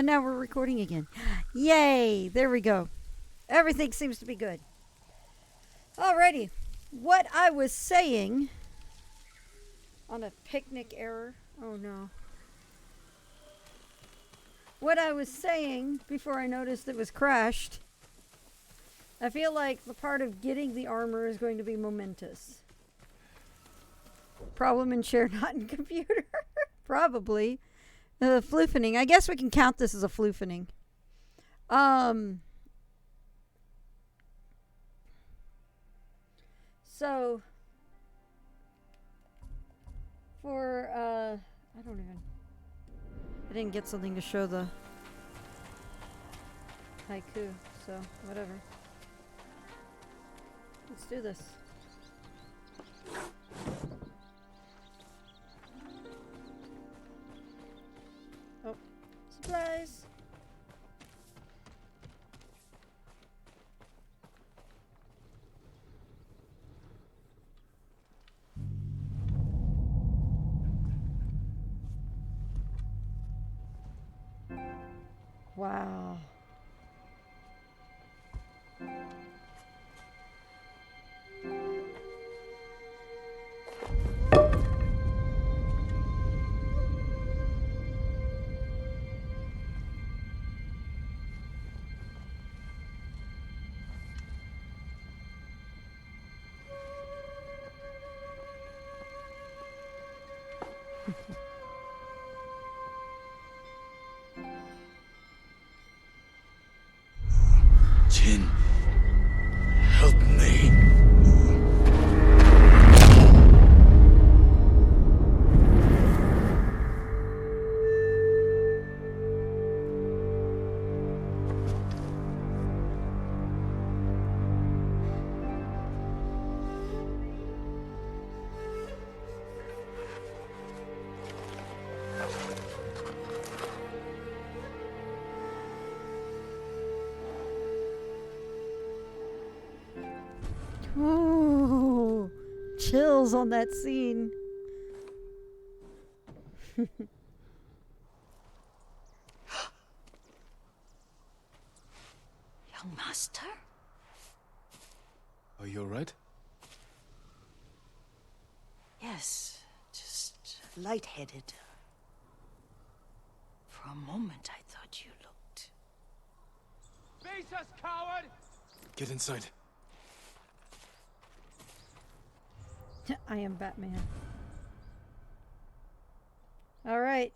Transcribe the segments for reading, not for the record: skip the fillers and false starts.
And now we're recording again. Yay! There we go. Everything seems to be good. Alrighty. What I was saying on a picnic error. Oh no. What I was saying before I noticed it was crashed. I feel like the part of getting the armor is going to be momentous. Problem in share, not in computer. Probably. Floofening. I guess we can count this as a floofening. So, for, I didn't get something to show the haiku, so whatever. Let's do this. Oh, supplies. Wow. Jin, help me. Ooh, chills on that scene. Young master? Are you alright? Yes, just lightheaded. For a moment I thought you looked... Face us, coward! Get inside. I am Batman. All right.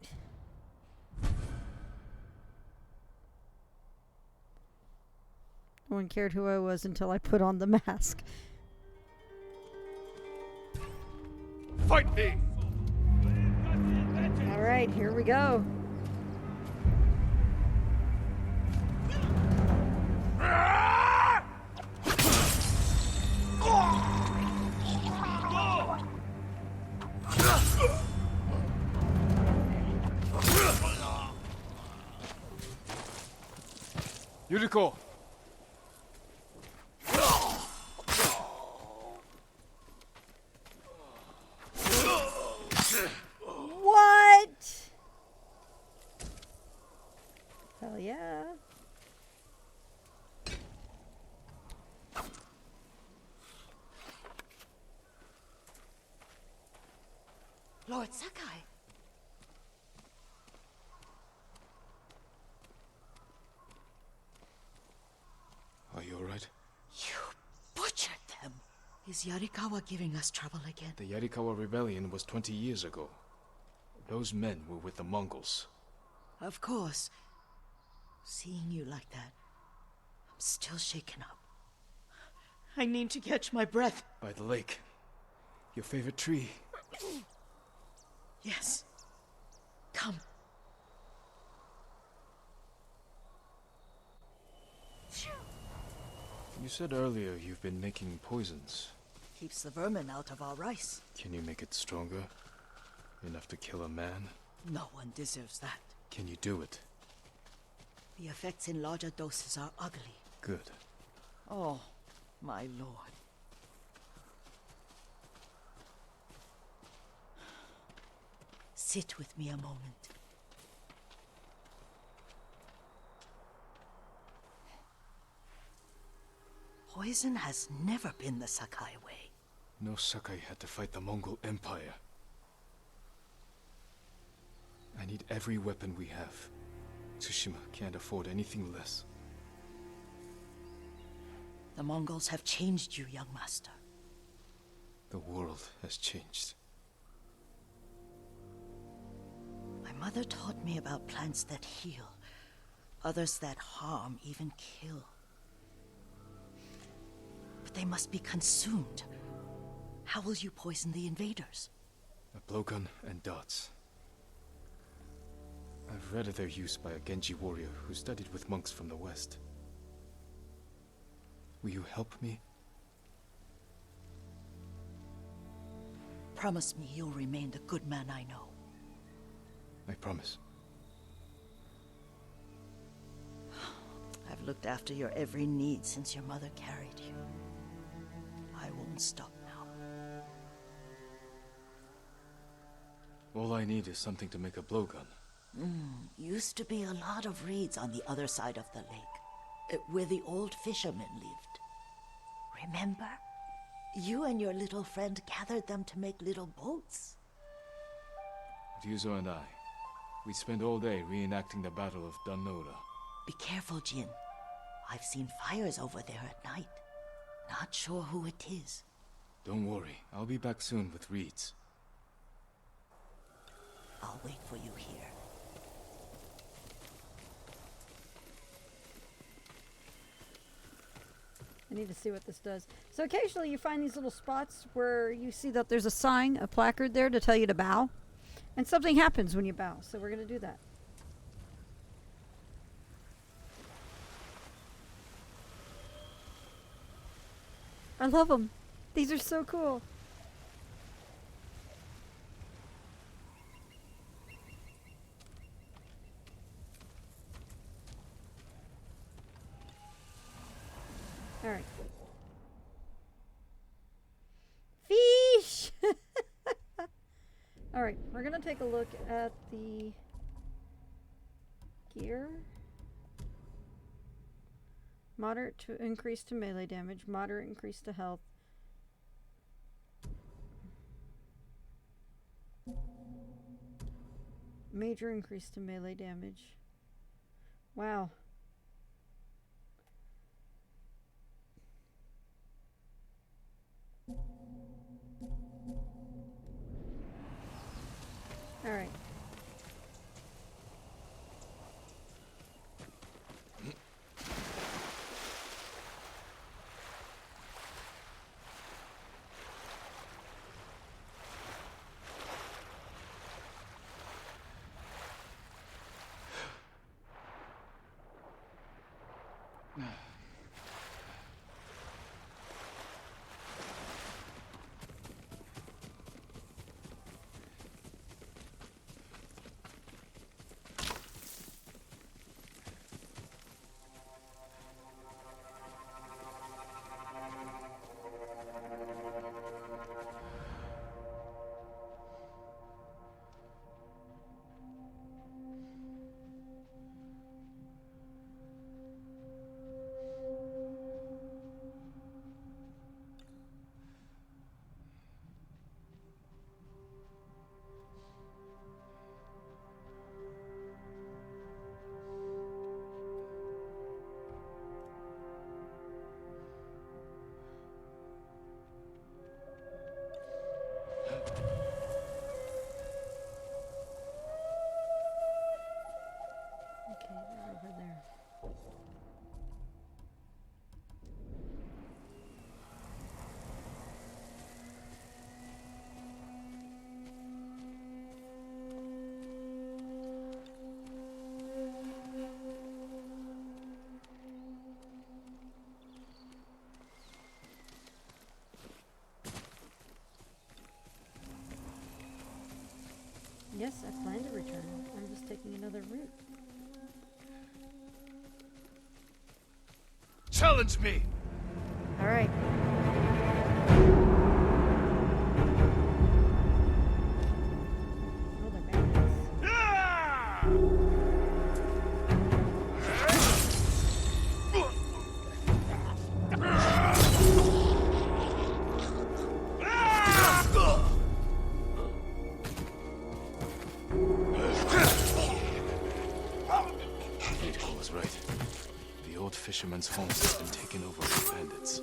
No one cared who I was until I put on the mask. Fight me! All right, here we go. Yuriko! What? Hell yeah. Lord Sakai! Are you alright? You butchered them! Is Yarikawa giving us trouble again? The Yarikawa rebellion was 20 years ago. Those men were with the Mongols. Of course. Seeing you like that, I'm still shaken up. I need to catch my breath. By the lake. Your favorite tree. Yes. Come. You said earlier you've been making poisons. Keeps the vermin out of our rice. Can you make it stronger? Enough to kill a man? No one deserves that. Can you do it? The effects in larger doses are ugly. Good. Oh, my lord. Sit with me a moment. Poison has never been the Sakai way. No Sakai had to fight the Mongol Empire. I need every weapon we have. Tsushima can't afford anything less. The Mongols have changed you, young master. The world has changed. My mother taught me about plants that heal, others that harm, even kill. But they must be consumed. How will you poison the invaders? A blowgun and darts. I've read of their use by a Genji warrior who studied with monks from the west. Will you help me? Promise me you'll remain the good man I know. I promise. I've looked after your every need since your mother carried you. I won't stop now. All I need is something to make a blowgun. Used to be a lot of reeds on the other side of the lake, where the old fishermen lived. Remember? You and your little friend gathered them to make little boats. Ryuzo and I, we spent all day reenacting the Battle of Danora. Be careful, Jin. I've seen fires over there at night. Not sure who it is. Don't worry, I'll be back soon with reeds. I'll wait for you here. I need to see what this does. So occasionally you find these little spots where you see that there's a sign, a placard there to tell you to bow. And something happens when you bow. So we're going to do that. I love them. These are so cool. All right. Fish! All right, we're going to take a look at the gear. Moderate to increase to melee damage, moderate increase to health. Major increase to melee damage. Wow. All right. Okay, they're over there. Yes, I plan to return. I'm just taking another route. Challenge me! All right. Oh, they're bandits. Yuriko was right. The old fisherman's home has been taken over by bandits.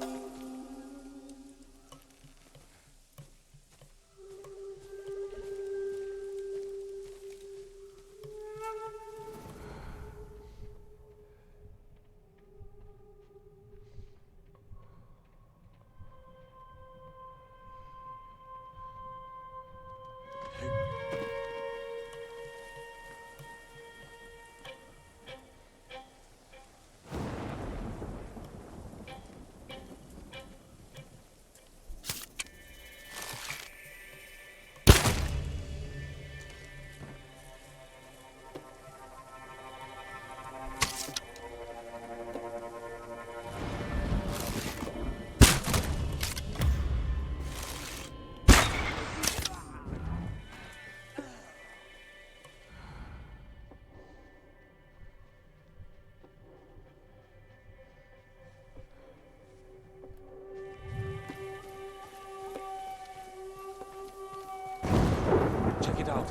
Check it out.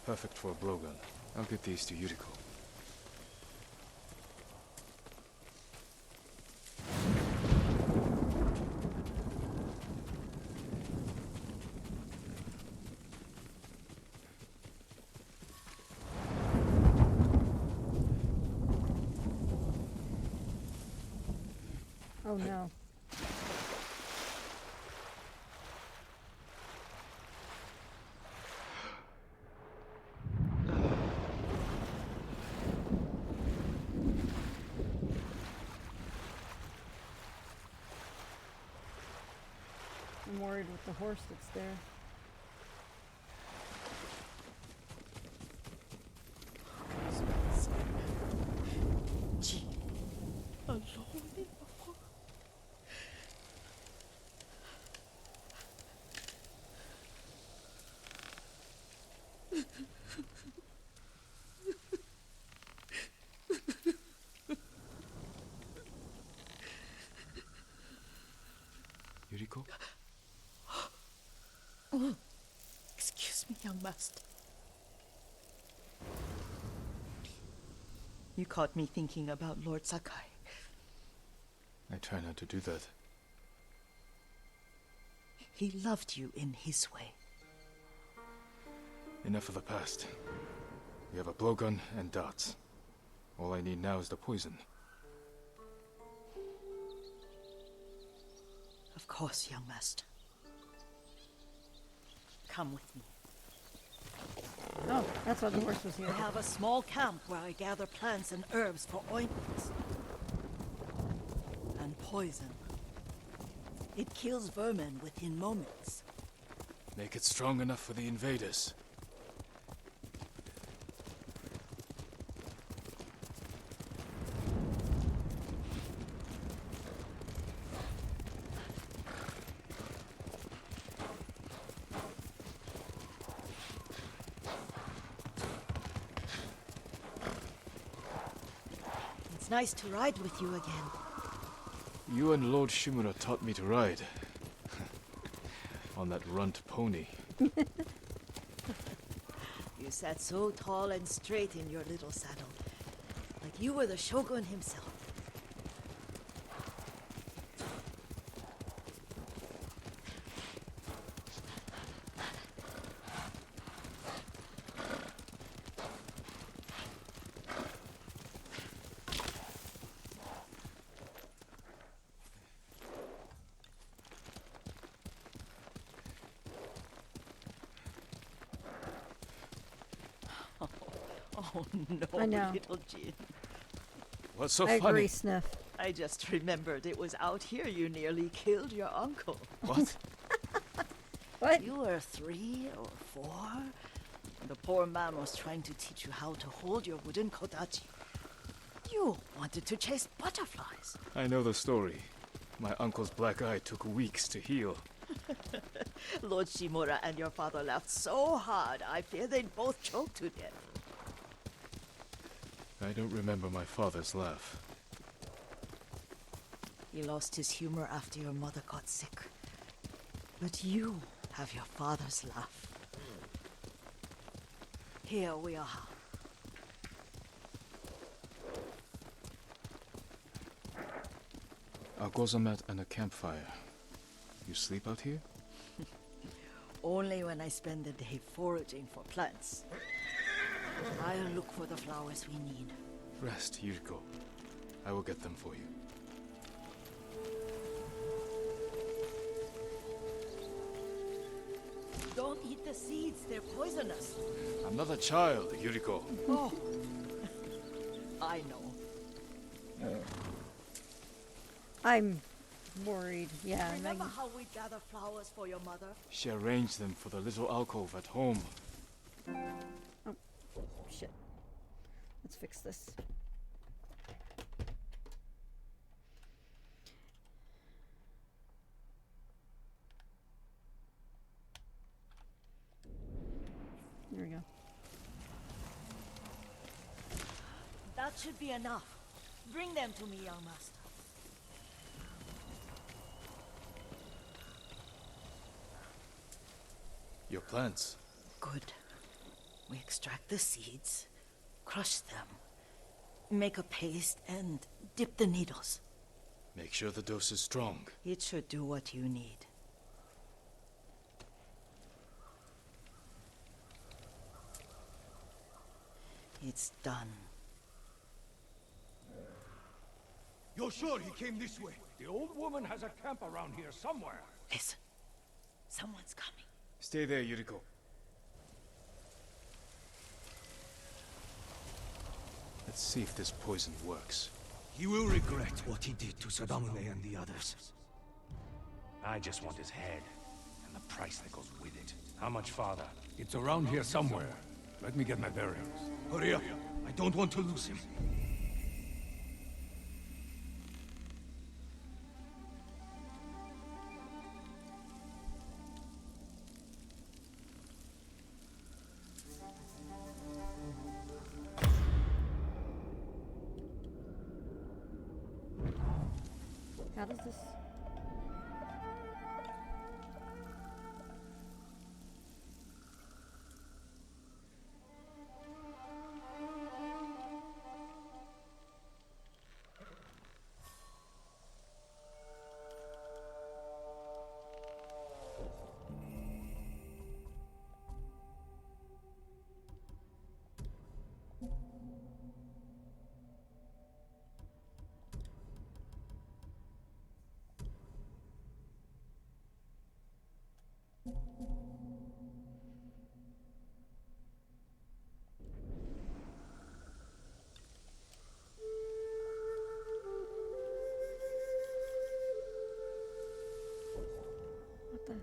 Perfect for a blowgun. I'll get these to Yuriko. Oh no. I'm worried with the horse that's there. Yuriko? Excuse me, young master. You caught me thinking about Lord Sakai. I try not to do that. He loved you in his way. Enough of the past. We have a blowgun and darts. All I need now is the poison. Of course, young master. Come with me. Oh, that's why the horse was here. I have a small camp where I gather plants and herbs for ointments. And poison. It kills vermin within moments. Make it strong enough for the invaders. It's nice to ride with you again. You and Lord Shimura taught me to ride. On that runt pony. You sat so tall and straight in your little saddle. Like you were the shogun himself. Oh no, I know. little Jin. What's so I funny? agree, Sniff. I just remembered it was out here you nearly killed your uncle. What? What? You were 3 or 4. The poor man was trying to teach you how to hold your wooden kodachi. You wanted to chase butterflies. I know the story. My uncle's black eye took weeks to heal. Lord Shimura and your father laughed so hard, I fear they'd both choke to death. I don't remember my father's laugh. He lost his humor after your mother got sick. But you have your father's laugh. Here we are. A gozamat and a campfire. You sleep out here? Only when I spend the day foraging for plants. I'll look for the flowers we need. Rest, Yuriko. I will get them for you. Don't eat the seeds, they're poisonous. I'm not a child, Yuriko. Oh, I know. I'm worried. Yeah. Remember how we gather flowers for your mother? She arranged them for the little alcove at home. Oh, shit. Let's fix this. There we go. That should be enough. Bring them to me, young master. Your plants. Good. We extract the seeds, crush them, make a paste, and dip the needles. Make sure the dose is strong. It should do what you need. It's done. You're sure he came this way? The old woman has a camp around here somewhere. Listen. Someone's coming. Stay there, Yuriko. Let's see if this poison works. He will regret what he did to Sadamune and the others. I just want his head, and the price that goes with it. How much farther? It's around here somewhere. Let me get my bearings. Hurry up. I don't want to lose him. How does this... What the...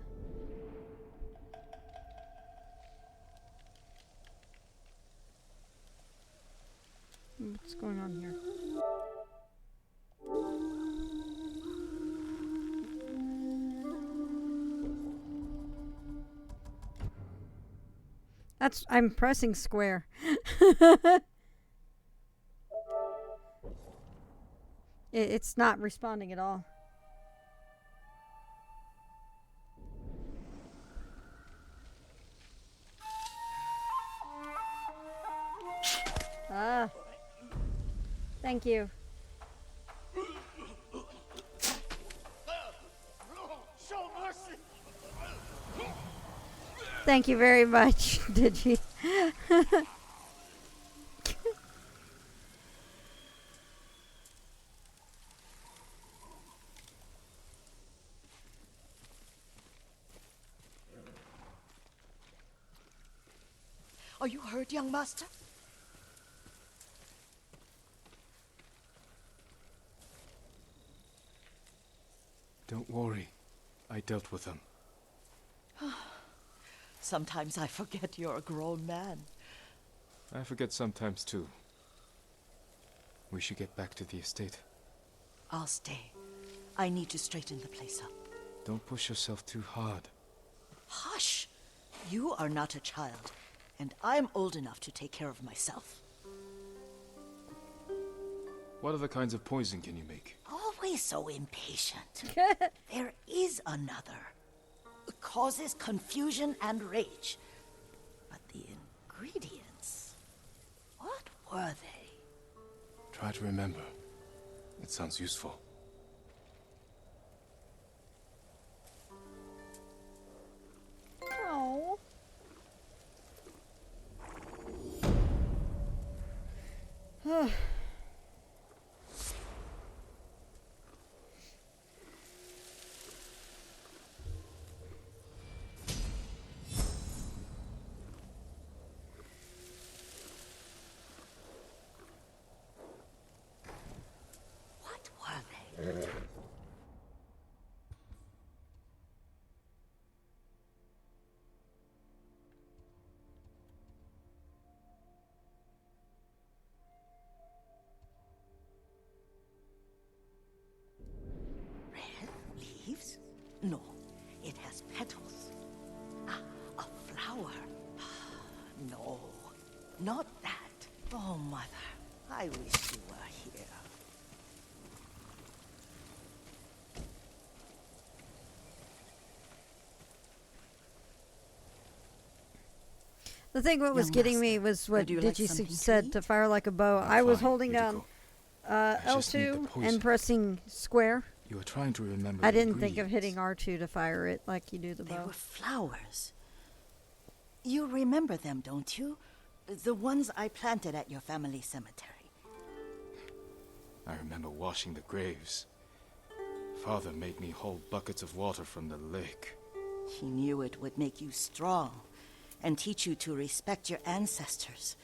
What's going on here? I'm pressing square. It's not responding at all. Ah. Thank you. Show mercy! Thank you very much, Digi. Are you hurt, young master? Don't worry. I dealt with them. Sometimes I forget you're a grown man. I forget sometimes too. We should get back to the estate. I'll stay. I need to straighten the place up. Don't push yourself too hard. Hush! You are not a child, and I'm old enough to take care of myself. What other kinds of poison can you make? Always so impatient. There is another. It causes confusion and rage. But the ingredients... what were they? Try to remember. It sounds useful. Oh. What were they? Red leaves? No, it has petals. Ah, a flower. No, not that. Oh, Mother, I wish you were here. The thing what was Young getting me master, was what would you like Digi something to said to eat? fire like a bow. I was fine, holding here you down go. I just need the L2 poison. and pressing square. You are trying to remember I the didn't think of hitting ingredients. R2 to fire it like you do the They bow. were flowers. You remember them, don't you? The ones I planted at your family cemetery. I remember washing the graves. Father made me hold buckets of water from the lake. He knew it would make you strong and teach you to respect your ancestors.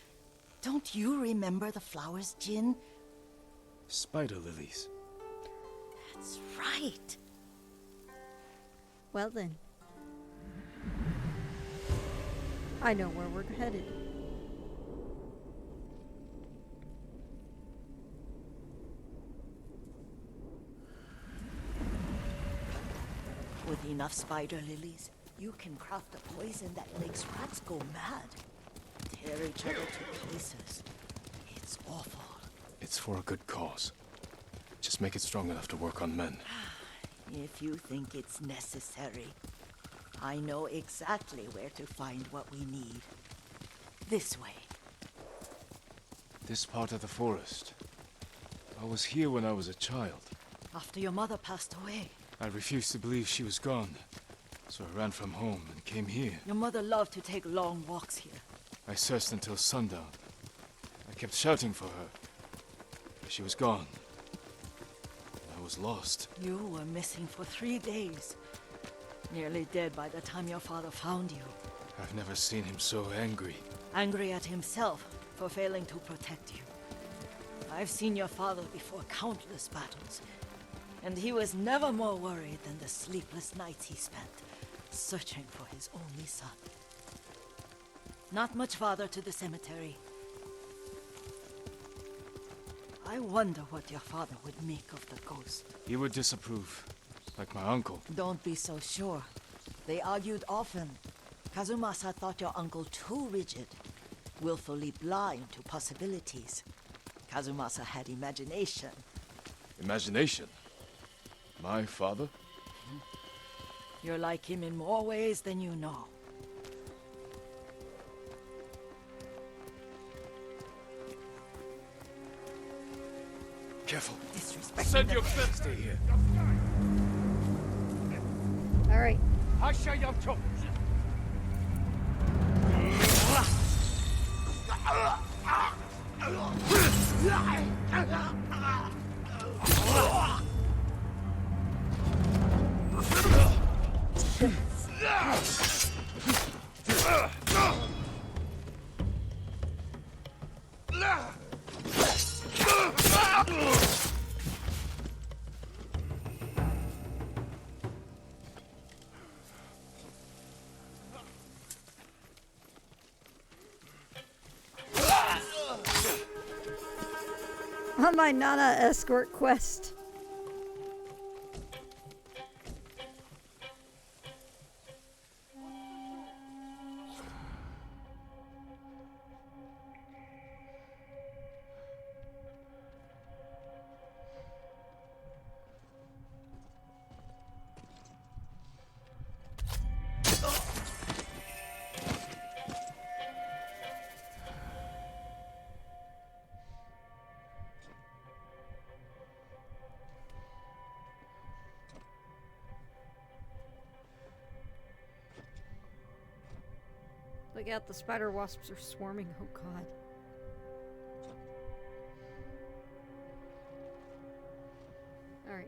Don't you remember the flowers, Jin? Spider lilies. That's right. Well then. I know where we're headed. With enough spider lilies, you can craft a poison that makes rats go mad. Tear each other to pieces. It's awful. It's for a good cause. Just make it strong enough to work on men. If you think it's necessary, I know exactly where to find what we need. This way. This part of the forest. I was here when I was a child. After your mother passed away, I refused to believe she was gone. So I ran from home and came here. your mother loved to take long walks here. I searched until sundown. I kept shouting for her. But she was gone. I was lost. You were missing for 3 days. Nearly dead by the time your father found you. I've never seen him so angry. Angry at himself for failing to protect you. I've seen your father before countless battles, and he was never more worried than the sleepless nights he spent searching for his only son. Not much farther to the cemetery. I wonder what your father would make of the ghost. He would disapprove, like my uncle. Don't be so sure. They argued often. Kazumasa thought your uncle too rigid, willfully blind to possibilities. Kazumasa had imagination. Imagination? My father? You're like him in more ways than you know. Careful. Disrespecting Send the your dead. Stay here. All right. On my Nana escort quest. Look out, the spider wasps are swarming. Oh god. Alright.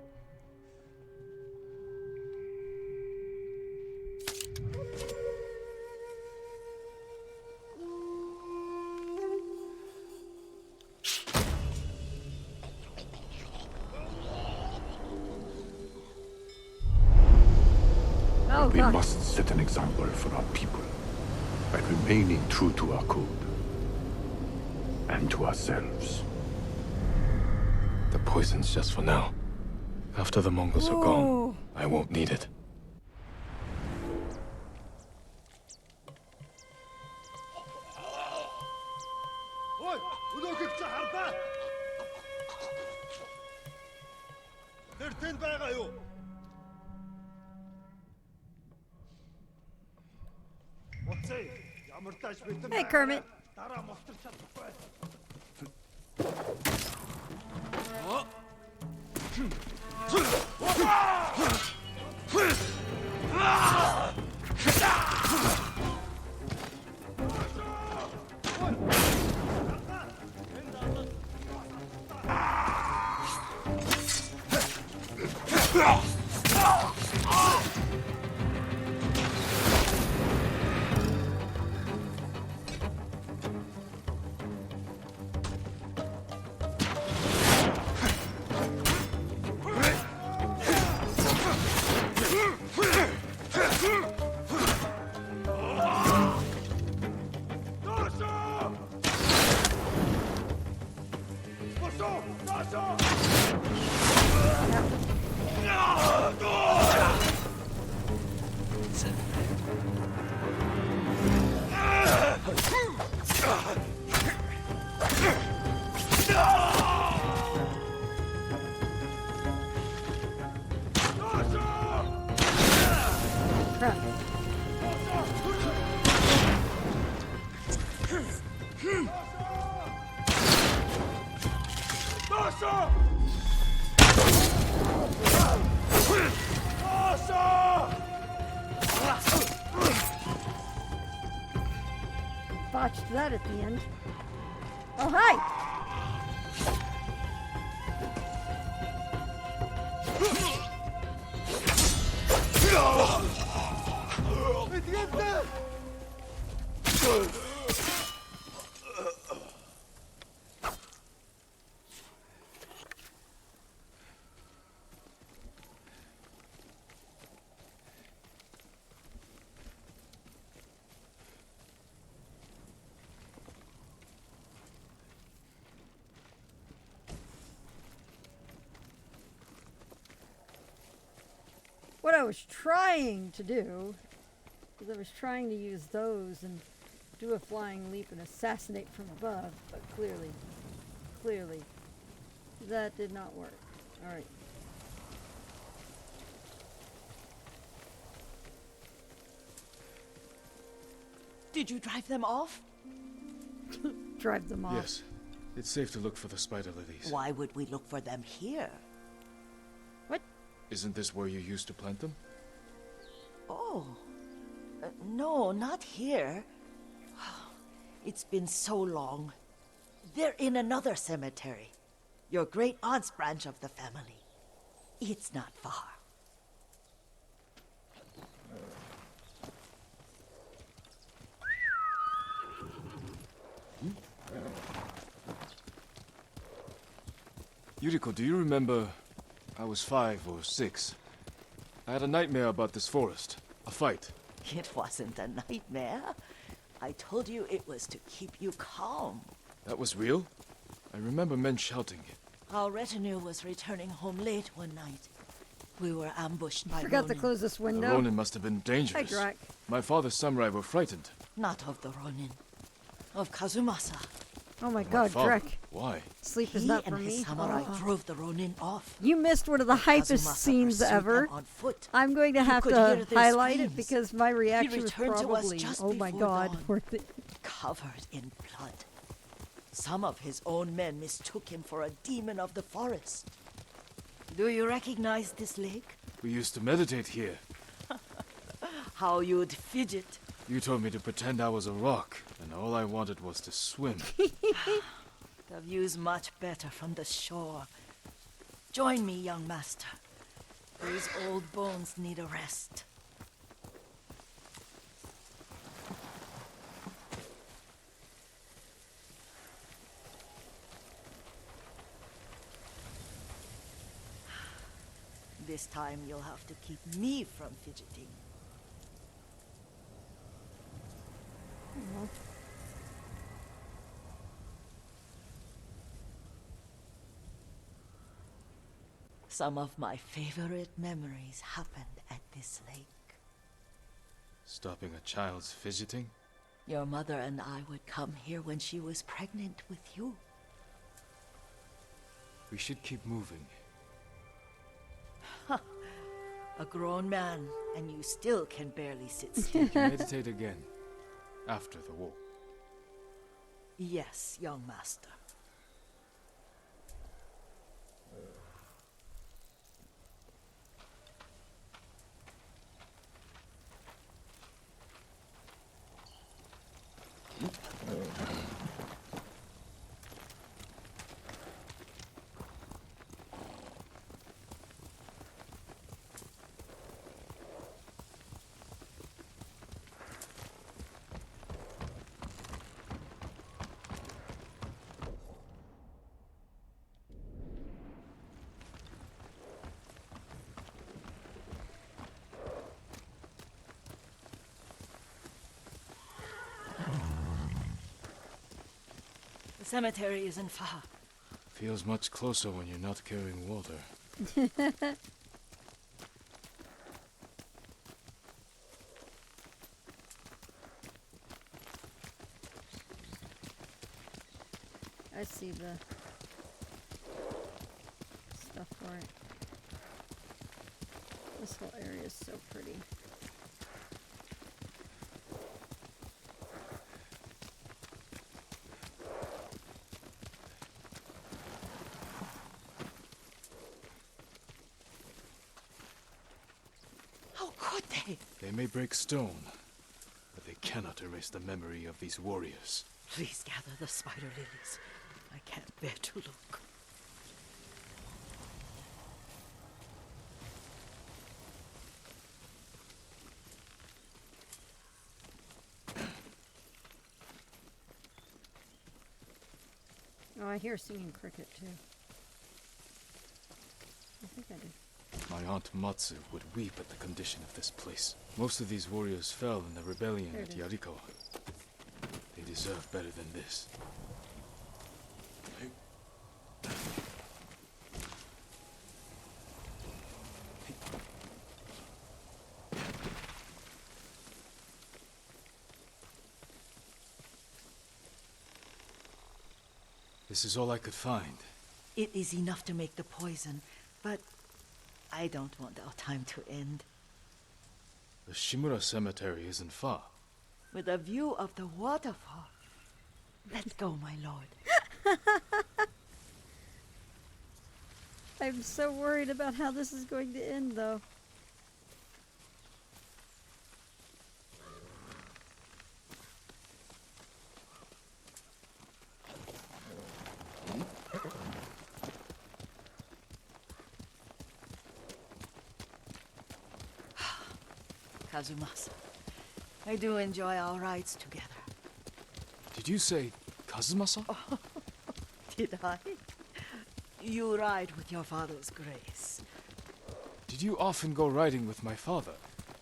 Oh We god. must set an example for our people by remaining true to our code and to ourselves. The poison's just for now. After the Mongols are gone, I won't need it. Hey, Kermit. Crap. Botched that at the end. Oh, hi! What I was trying to do is I was trying to use those and do a flying leap and assassinate from above, but clearly, that did not work. Alright. Did you drive them off? Drive them off. Yes. It's safe to look for the spider lilies. Why would we look for them here? What? Isn't this where you used to plant them? Oh, no, not here. It's been so long. They're in another cemetery. Your great aunt's branch of the family. It's not far. Yuriko, do you remember? I was 5 or 6. I had a nightmare about this forest. A fight. It wasn't a nightmare. I told you it was to keep you calm. That was real? I remember men shouting. Our retinue was returning home late one night. We were ambushed by Forgot to Ronin. close this The window. Ronin must have been Hi, dangerous. Drac. My father's samurai were frightened. Not of the Ronin. Of Kazumasa. Oh my My god, father. Drac. Why? Sleep is He not and for his me. samurai Oh. drove the Ronin off. You missed one of the hypest Kazumasa scenes pursued ever. them on foot. I'm going to have could hear to their highlight it screams. because my reaction was returned to us probably, just oh my before god, dawn. worth it. Covered in blood. Some of his own men mistook him for a demon of the forest. Do you recognize this lake? We used to meditate here. How you'd fidget. You told me to pretend I was a rock, and all I wanted was to swim. The view's much better from the shore. Join me, young master. These old bones need a rest. This time you'll have to keep me from fidgeting. Some of my favorite memories happened at this lake. Stopping a child's fidgeting? Your mother and I would come here when she was pregnant with you. We should keep moving. A grown man, and you still can barely sit still. Meditate again. After the war. Yes, young master. The cemetery isn't far. Feels much closer when you're not carrying water. I see the stuff for it. This whole area is so pretty. How could they? They may break stone, but they cannot erase the memory of these warriors. Please gather the spider lilies. I can't bear to look. Oh, I hear singing cricket too. I think I do. My aunt Matsu would weep at the condition of this place. Most of these warriors fell in the rebellion There at it is. Yarikawa. They deserve better than this. This is all I could find. It is enough to make the poison, but I don't want our time to end. The Shimura cemetery isn't far. With a view of the waterfall. Let's go, my lord. I'm so worried about how this is going to end, though. Kazumasa, I do enjoy our rides together. Did you say Kazumasa? Did I? You ride with your father's grace. Did you often go riding with my father?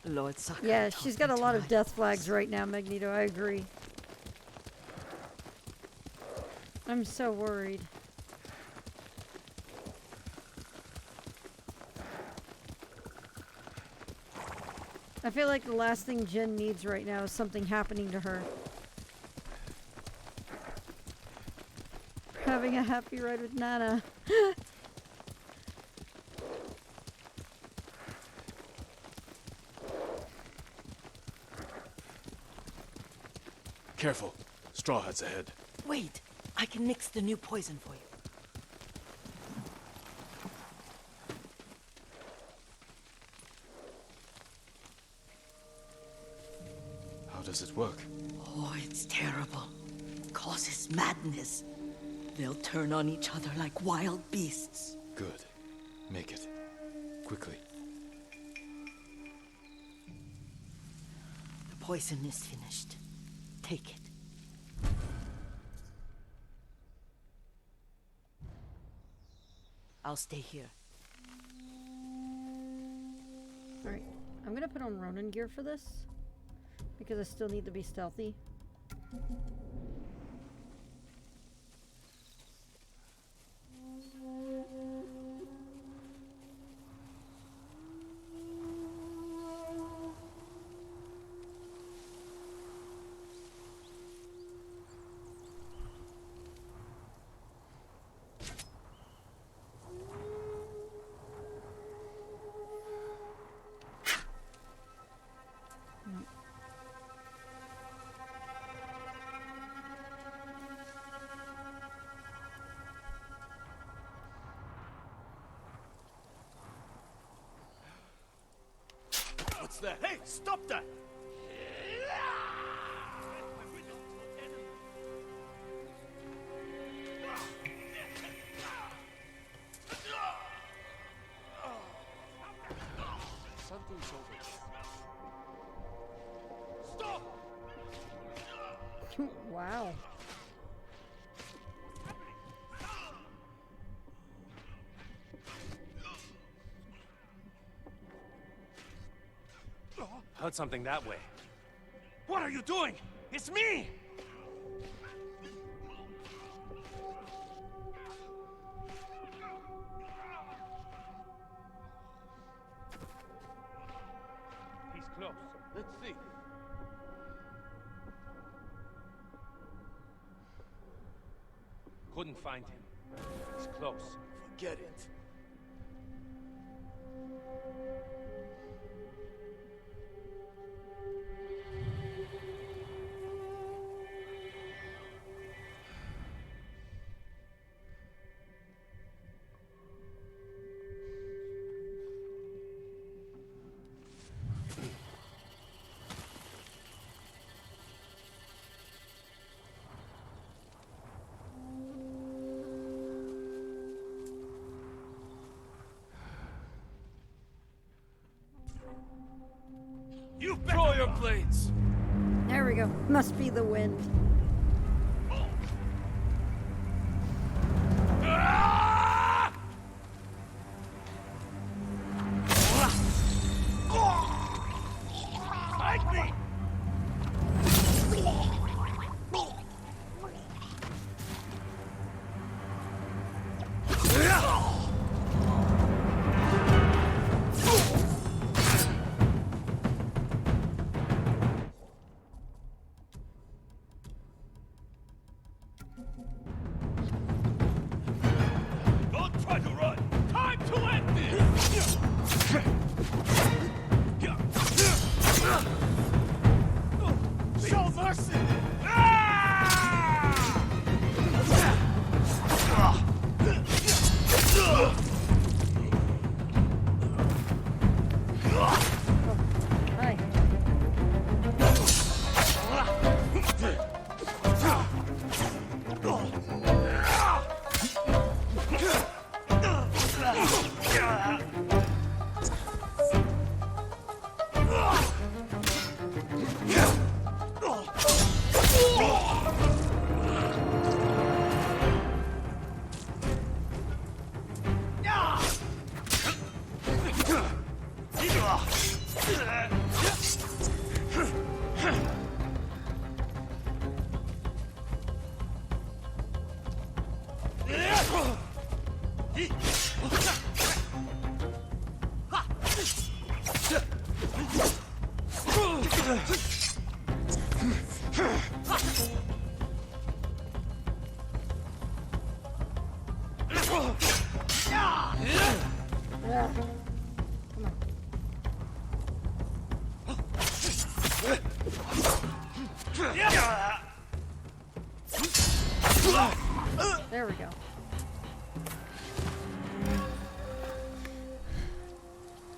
Lord Sakurai Yeah, taught she's got a me to lot of ride death with flags right now, Magneto. I agree. I'm so worried. I feel like the last thing Jen needs right now is something happening to her. Having a happy ride with Nana. Careful. Straw Hat's ahead. Wait, I can mix the new poison for you. How does it work? Oh, it's terrible. Causes madness. They'll turn on each other like wild beasts. Good. Make it. Quickly. The poison is finished. Take it. I'll stay here. Alright, I'm gonna put on Ronin gear for this. Because I still need to be stealthy. What's that? Hey, stop that! Something's over there. Stop! Wow. Heard something that way. What are you doing? It's me! He's close. Let's see. Couldn't find him. He's close. Forget it. You throw your blades! There we go. Must be the wind. Fight me! Don't try to run! Time to end this! Show mercy! Hi.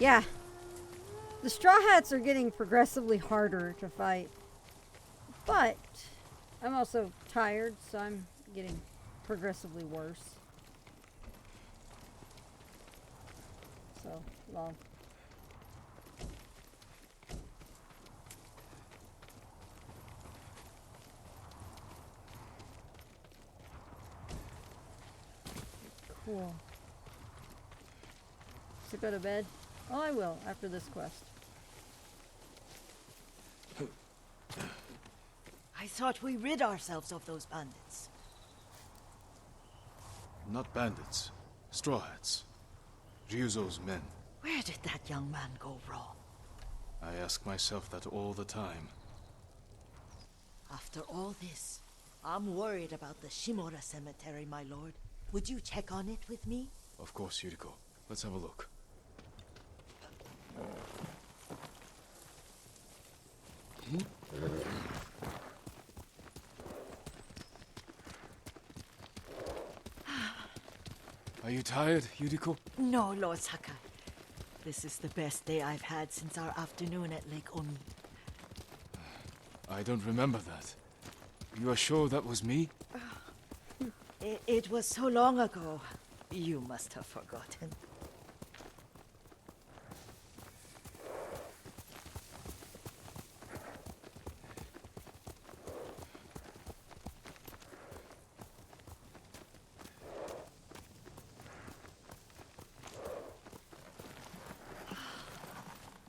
Yeah. The Straw Hats are getting progressively harder to fight. But I'm also tired, so I'm getting progressively worse. So, lol. Cool. So go to bed? Oh, I will after this quest. I thought we rid ourselves of those bandits. Not bandits. Straw Hats. Ryuzo's men. Where did that young man go wrong? I ask myself that all the time. After all this, I'm worried about the Shimura cemetery, my lord. Would you check on it with me? Of course, Yuriko. Let's have a look. Are you tired, Yuriko? No, Lord Sakai. This is the best day I've had since our afternoon at Lake Omi. I don't remember that. You are sure that was me? It was so long ago. You must have forgotten.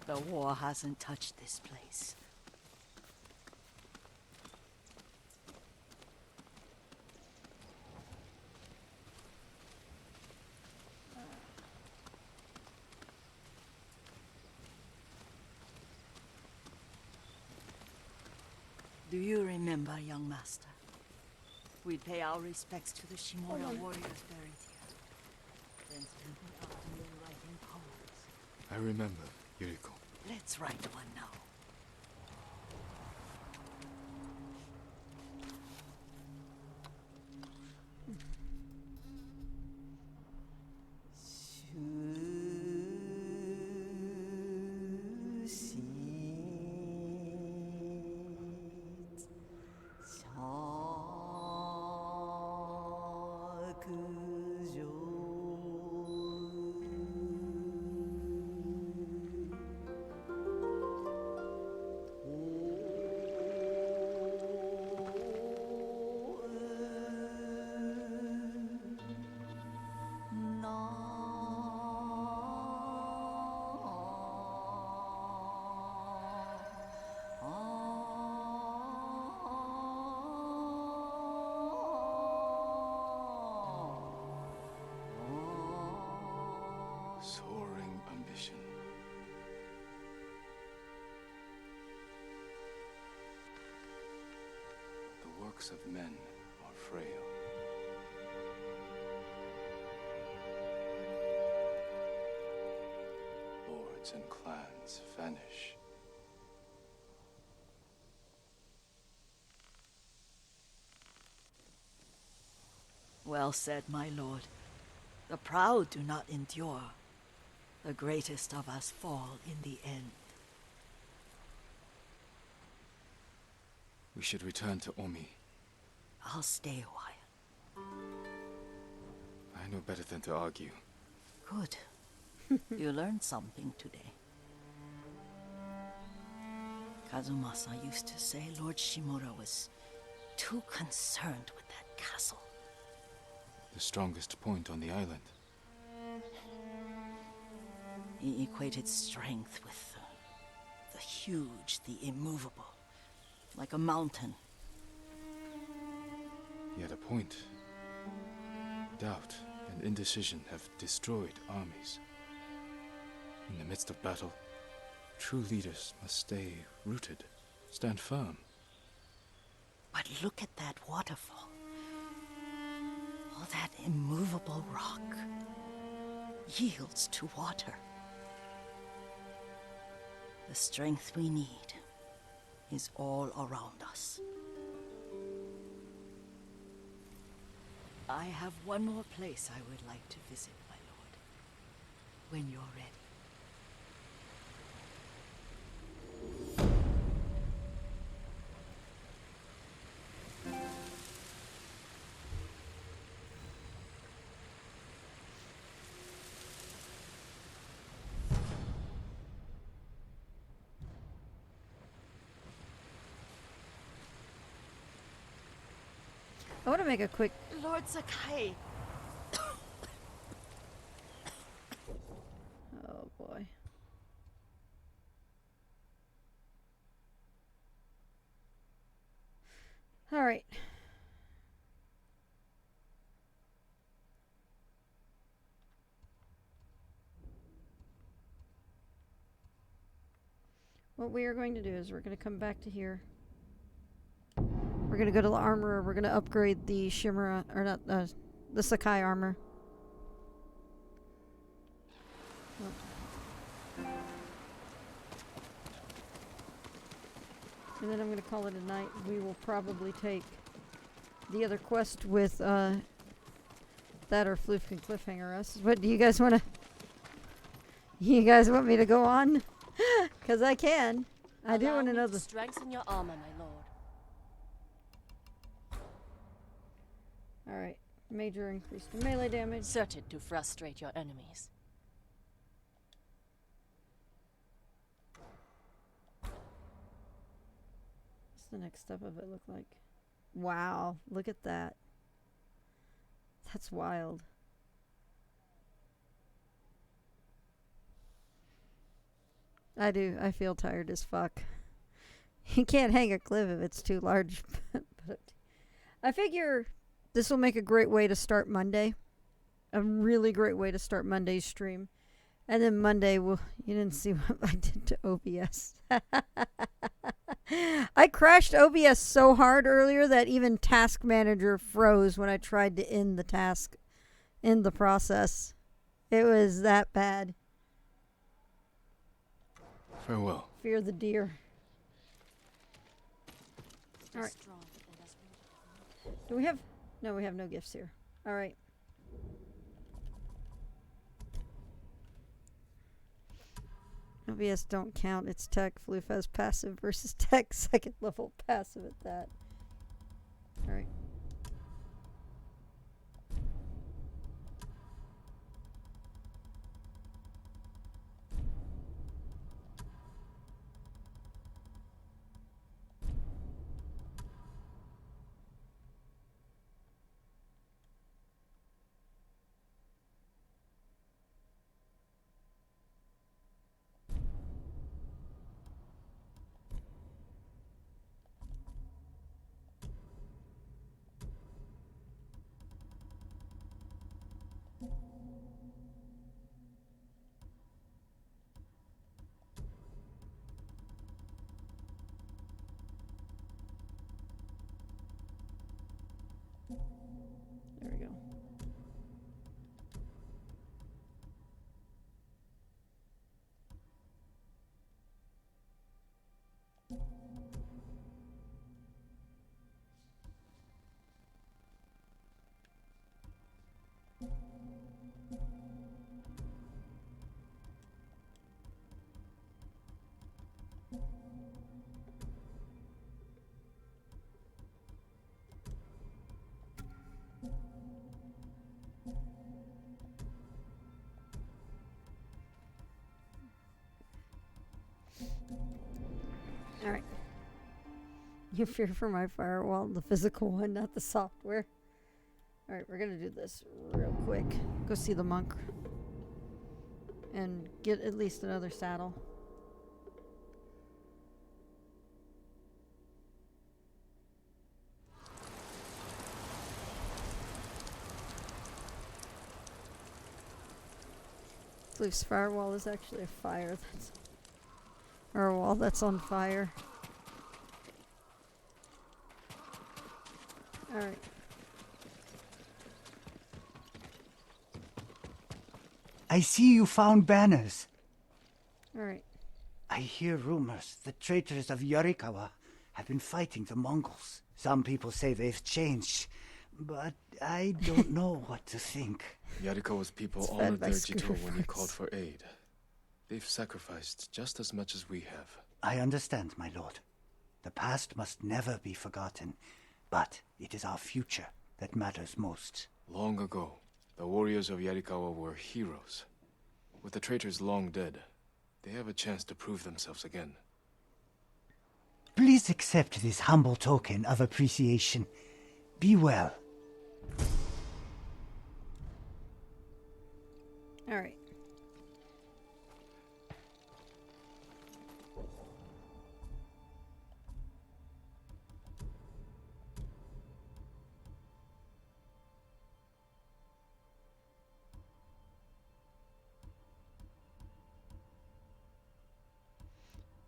The war hasn't touched this place. Do you remember, young master? We'd pay our respects to the Shimura warriors buried here. Then spend the afternoon writing poems. I remember, Yuriko. Let's write one now. Soaring ambition. The works of men are frail. Lords and clans vanish. Well said, my lord. The proud do not endure. The greatest of us fall in the end. We should return to Omi. I'll stay a while. I know better than to argue. Good. You learned something today. Kazumasa used to say Lord Shimura was too concerned with that castle. The strongest point on the island. He equated strength with the huge, the immovable, like a mountain. He had a point. Doubt and indecision have destroyed armies. In the midst of battle, true leaders must stay rooted, stand firm. But look at that waterfall. All that immovable rock yields to water. The strength we need is all around us. I have one more place I would like to visit, my lord. When you're ready. I want to make a quick... Lord Sakai. Oh, boy. All right. What we are going to do is we're going to come back to here. We're going to go to the armorer. We're going to upgrade the Shimura, or not, the Sakai armor. And then I'm going to call it a night. We will probably take the other quest with, that or Floof can cliffhanger us. What, do you guys want to... You guys want me to go on? Because I can. I do want to know the... Strengthen your armor, my lord. Alright. Major increase to melee damage. Certain to frustrate your enemies. What's the next step of it look like? Wow. Look at that. That's wild. I do. I feel tired as fuck. You can't hang a cliff if it's too large. But I figure this will make a great way to start Monday. A really great way to start Monday's stream. And then Monday, you didn't see what I did to OBS. I crashed OBS so hard earlier that even Task Manager froze when I tried to end the task in the process. It was that bad. Farewell. Fear the deer. Alright. Do we have... No, we have no gifts here. Alright. OBS don't count. It's tech. Floof has passive versus tech. Second level passive at that. Alright. There we go. Alright. You fear for my firewall, the physical one, not the software. Alright, we're gonna do this real quick. Go see the monk. And get at least another saddle. Floof's firewall is actually a fire that's... Or a wall that's on fire. Alright. I see you found banners. Alright. I hear rumors the traitors of Yorikawa have been fighting the Mongols. Some people say they've changed, but I don't know what to think. Yarikawa's people It's fed honored by their Jito scooter when he farts. called for aid. They've sacrificed just as much as we have. I understand, my lord. The past must never be forgotten, but it is our future that matters most. Long ago, the warriors of Yarikawa were heroes. With the traitors long dead, they have a chance to prove themselves again. Please accept this humble token of appreciation. Be well. All right.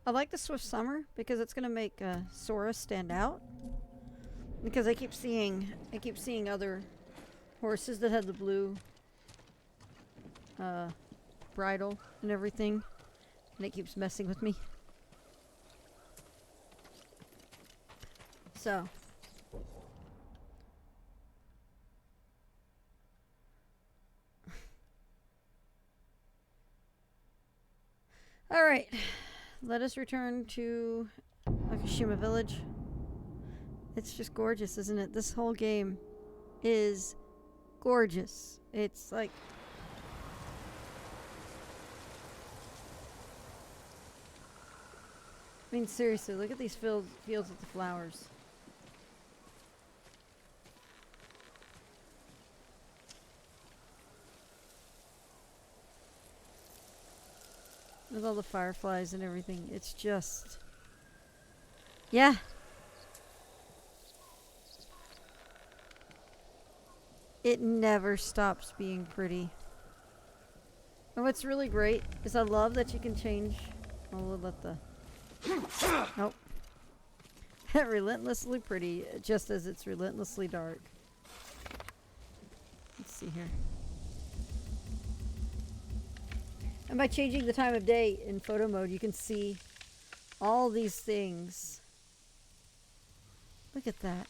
I like the Swift Summer because it's gonna make Sora stand out. Because I keep seeing other horses that have the blue bridle and everything, and it keeps messing with me. So. All right. Let us return to Tsushima Village. It's just gorgeous, isn't it? This whole game is gorgeous. It's like... I mean, seriously, look at these fields with the flowers. With all the fireflies and everything. It's just... yeah. It never stops being pretty. And what's really great is I love that you can change... oh, we'll let the... nope. Relentlessly pretty, just as it's relentlessly dark. Let's see here. And by changing the time of day in photo mode, you can see all these things. Look at that.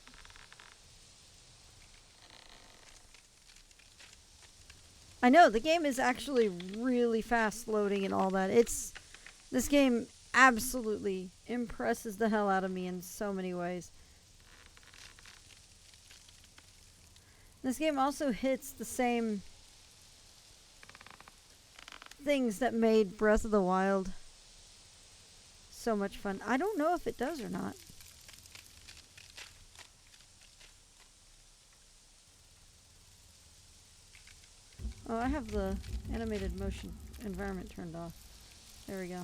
I know, the game is actually really fast loading and all that. This game absolutely impresses the hell out of me in so many ways. This game also hits the same things that made Breath of the Wild so much fun. I don't know if it does or not. Oh, I have the animated motion environment turned off. There we go.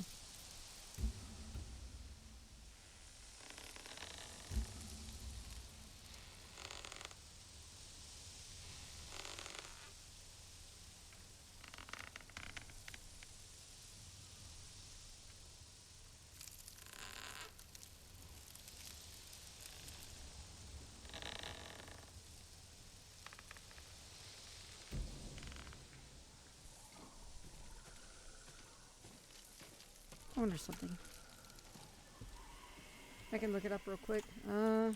I wonder something. I can look it up real quick. What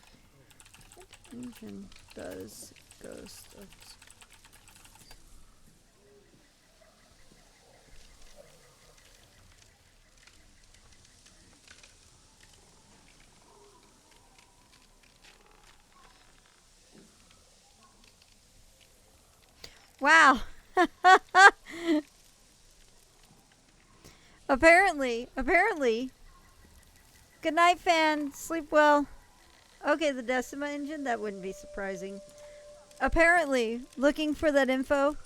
engine does Ghost of... Wow! Apparently. Good night, fan. Sleep well. Okay, the Decima engine? That wouldn't be surprising. Apparently, looking for that info,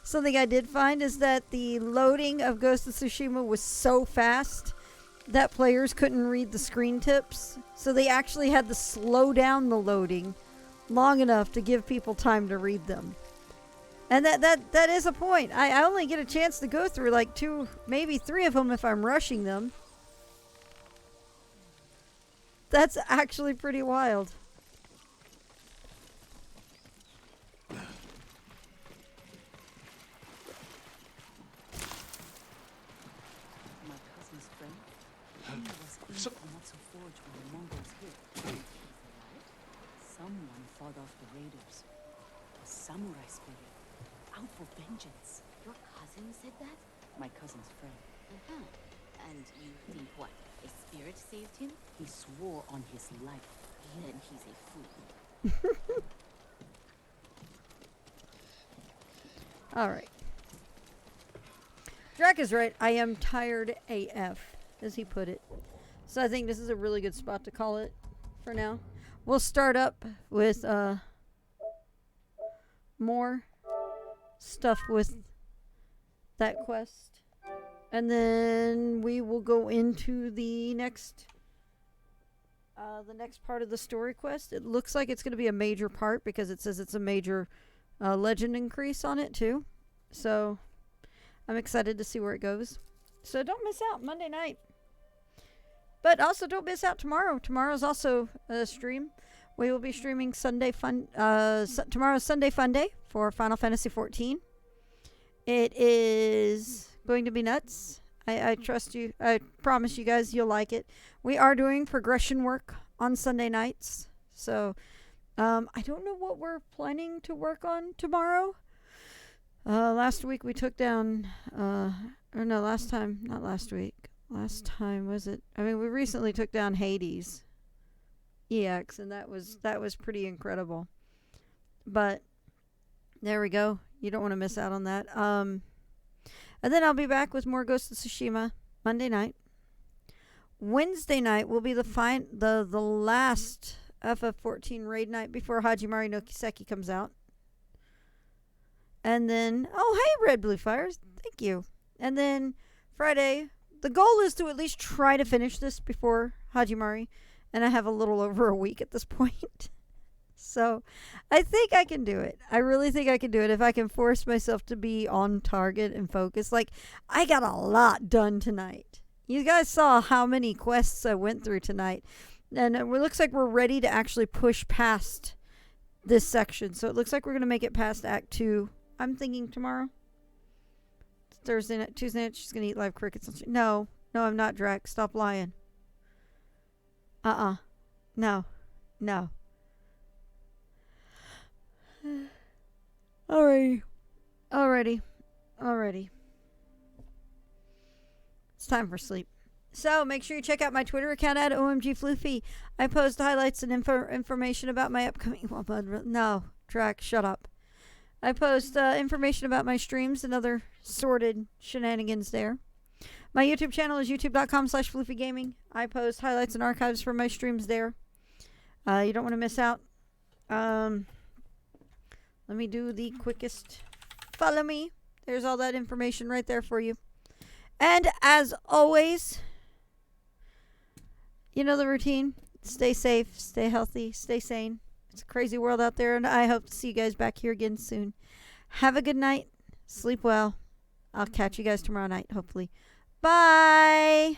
something I did find is that the loading of Ghost of Tsushima was so fast that players couldn't read the screen tips. So they actually had to slow down the loading long enough to give people time to read them. And that is a point. I only get a chance to go through like 2, maybe 3 of them if I'm rushing them. That's actually pretty wild. My cousin's friend, he was queen of Komatsu Forge when the Mongols hit. Someone fought off the raiders. A samurai spirit. Out for vengeance. Your cousin said that? My cousin's friend. And you think what? A spirit saved him? He swore on his life. Then he's a fool. Alright. Drac is right. I am tired AF, as he put it. So I think this is a really good spot to call it for now. We'll start up with more stuff with that quest. And then we will go into the next part of the story quest. It looks like it's going to be a major part because it says it's a major legend increase on it too. So I'm excited to see where it goes. So don't miss out Monday night. But also don't miss out tomorrow. Tomorrow's also a stream. We will be streaming Sunday fun. Tomorrow's Sunday Fun Day for Final Fantasy XIV. It is going to be nuts. I trust you. I promise you guys you'll like it. We are doing progression work on Sunday nights. So I don't know what we're planning to work on tomorrow. Last week we took down, last time, not last week. Last time was it? I mean, we recently took down Hades EX, and that was pretty incredible. But there we go. You don't want to miss out on that. And then I'll be back with more Ghost of Tsushima Monday night. Wednesday night will be the last FF14 raid night before Hajimari no Kiseki comes out. And then, oh, hey, Red Blue Fires. Thank you. And then Friday, the goal is to at least try to finish this before Hajimari. And I have a little over a week at this point. So I think I can do it. I really think I can do it if I can force myself to be on target and focus. Like, I got a lot done tonight. You guys saw how many quests I went through tonight. And it looks like we're ready to actually push past this section. So it looks like we're going to make it past Act 2. I'm thinking tomorrow. It's Thursday night, Tuesday night. She's going to eat live crickets. No, I'm not, Drac. Stop lying. No. Alrighty. It's time for sleep. So make sure you check out my Twitter account at OMGFloofy. I post highlights and information about my upcoming... No, Drac, shut up. I post information about my streams and other sorted shenanigans there. My YouTube channel is youtube.com/floofygaming. I post highlights and archives from my streams there. You don't want to miss out. Let me do the quickest. Follow me. There's all that information right there for you. And as always, you know the routine. Stay safe, stay healthy, stay sane. It's a crazy world out there, and I hope to see you guys back here again soon. Have a good night. Sleep well. I'll catch you guys tomorrow night, hopefully. Bye.